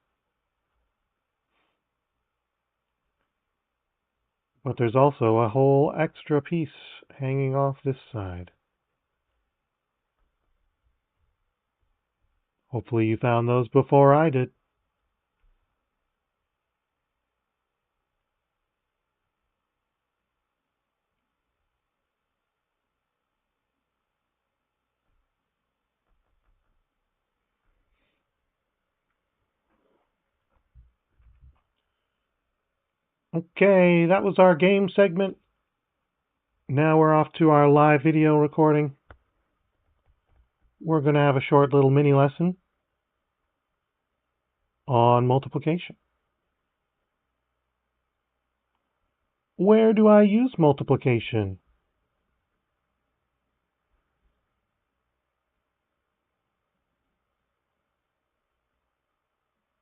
But there's also a whole extra piece hanging off this side. Hopefully you found those before I did. Okay, that was our game segment. Now we're off to our live video recording. We're going to have a short little mini lesson on multiplication. Where do I use multiplication?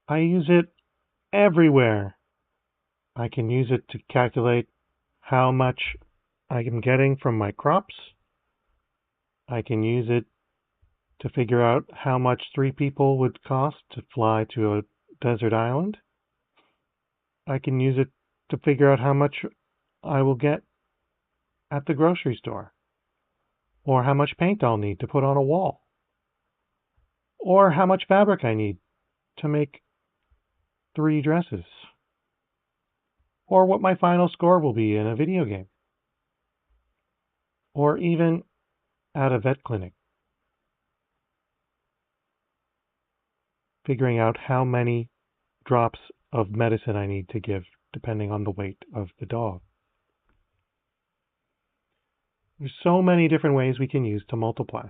I use it everywhere. I can use it to calculate how much I am getting from my crops. I can use it to figure out how much 3 people would cost to fly to a desert island. I can use it to figure out how much I will get at the grocery store, or how much paint I'll need to put on a wall, or how much fabric I need to make 3 dresses, or what my final score will be in a video game, or even at a vet clinic, figuring out how many drops of medicine I need to give depending on the weight of the dog. There's so many different ways we can use to multiply.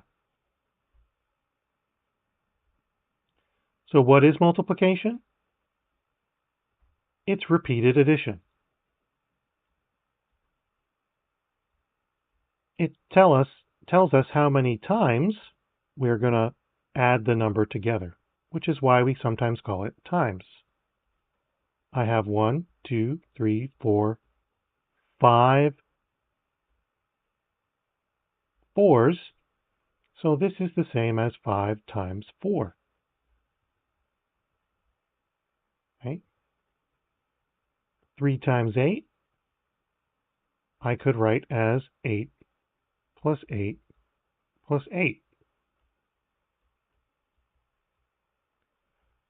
So what is multiplication? It's repeated addition. It tells us how many times we're going to add the number together, which is why we sometimes call it times. I have 1, 2, 3, 4, 5 fours, so this is the same as 5 times 4. Right? 3 times 8, I could write as 8 plus 8 plus 8.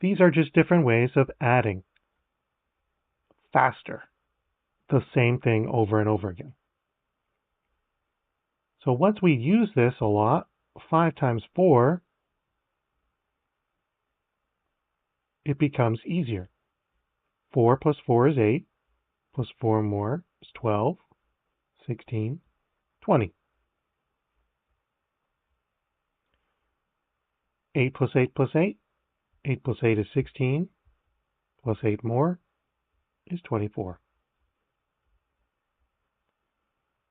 These are just different ways of adding faster the same thing over and over again. So once we use this a lot, 5 times 4, it becomes easier. 4 plus 4 is 8, plus 4 more is 12, 16, 20. 8 plus 8 plus 8. 8 plus 8 is 16, plus 8 more is 24.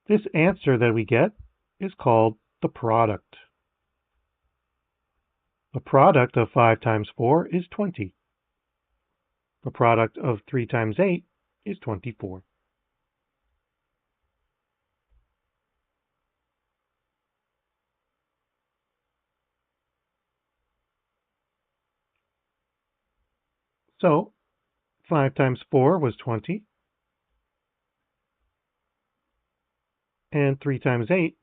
This answer that we get is called the product. The product of 5 times 4 is 20. The product of 3 times 8 is 24. So 5 times 4 was 20, and 3 times 8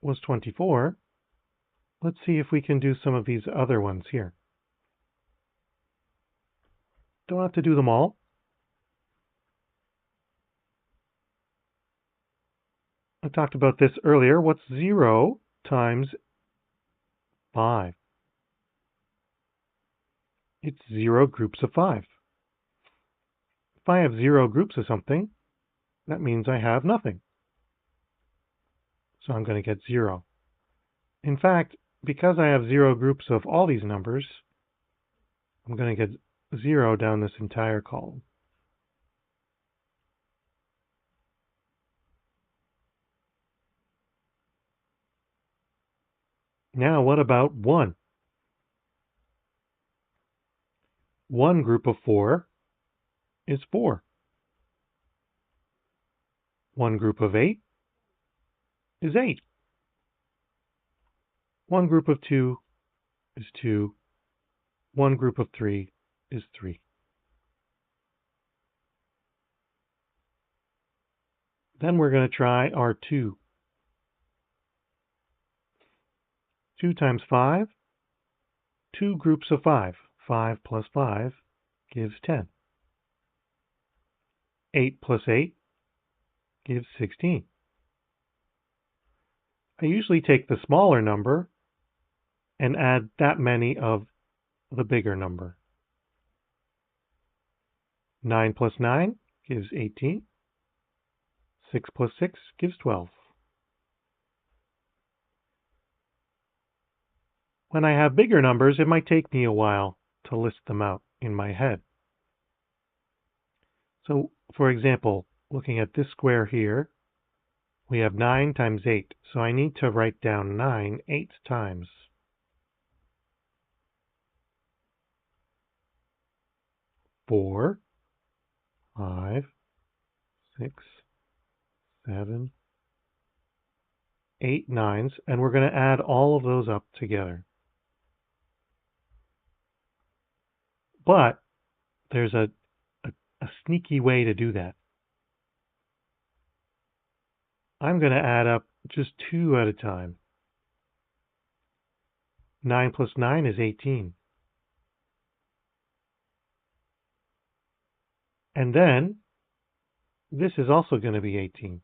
was 24. Let's see if we can do some of these other ones here. Don't have to do them all. I talked about this earlier. What's 0 times 5? It's 0 groups of 5. If I have 0 groups of something, that means I have nothing. So I'm going to get 0. In fact, because I have 0 groups of all these numbers, I'm going to get 0 down this entire column. Now what about 1? 1 group of 4 is 4. 1 group of 8 is 8. 1 group of 2 is 2. 1 group of 3 is 3. Then we're going to try our 2. 2 times 5, 2 groups of 5. 5 plus 5 gives 10. 8 plus 8 gives 16. I usually take the smaller number and add that many of the bigger number. 9 plus 9 gives 18. 6 plus 6 gives 12. When I have bigger numbers, it might take me a while to list them out in my head. So, for example, looking at this square here, we have 9 times 8. So I need to write down 9 8 times. 4, 5, 6, 7, 8 nines, and we're going to add all of those up together. But there's a sneaky way to do that. I'm going to add up just 2 at a time. 9 plus 9 is 18. And then this is also going to be 18.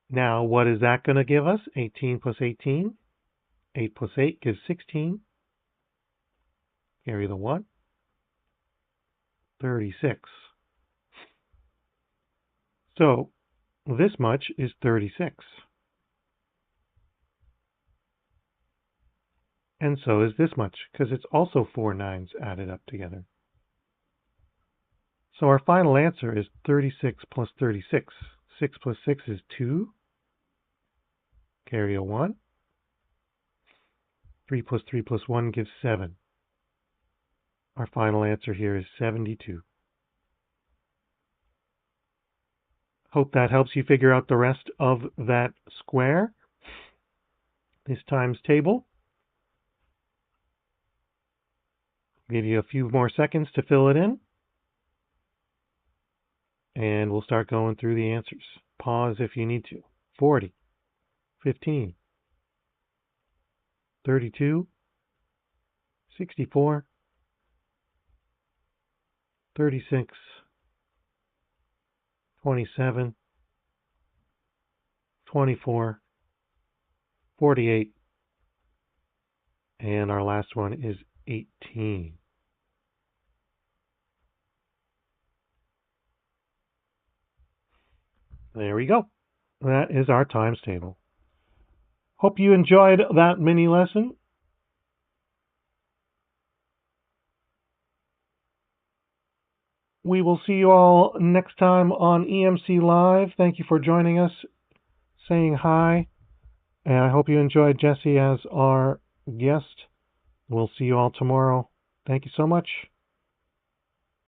Now, what is that going to give us? 18 plus 18. 8 plus 8 gives 16. Carry the 1. 36. So this much is 36. And so is this much, because it's also 4 nines added up together. So our final answer is 36 plus 36. 6 plus 6 is 2. Carry a 1. 3 plus 3 plus 1 gives 7. Our final answer here is 72. Hope that helps you figure out the rest of that square, this times table. Give you a few more seconds to fill it in. And we'll start going through the answers. Pause if you need to. 40, 15, 32, 64, 36, 27, 24, 48, And our last one is 18. There we go. That is our times table. Hope you enjoyed that mini lesson. We will see you all next time on EMC Live. Thank you for joining us, saying hi, and I hope you enjoyed Jesse as our guest. We'll see you all tomorrow. Thank you so much.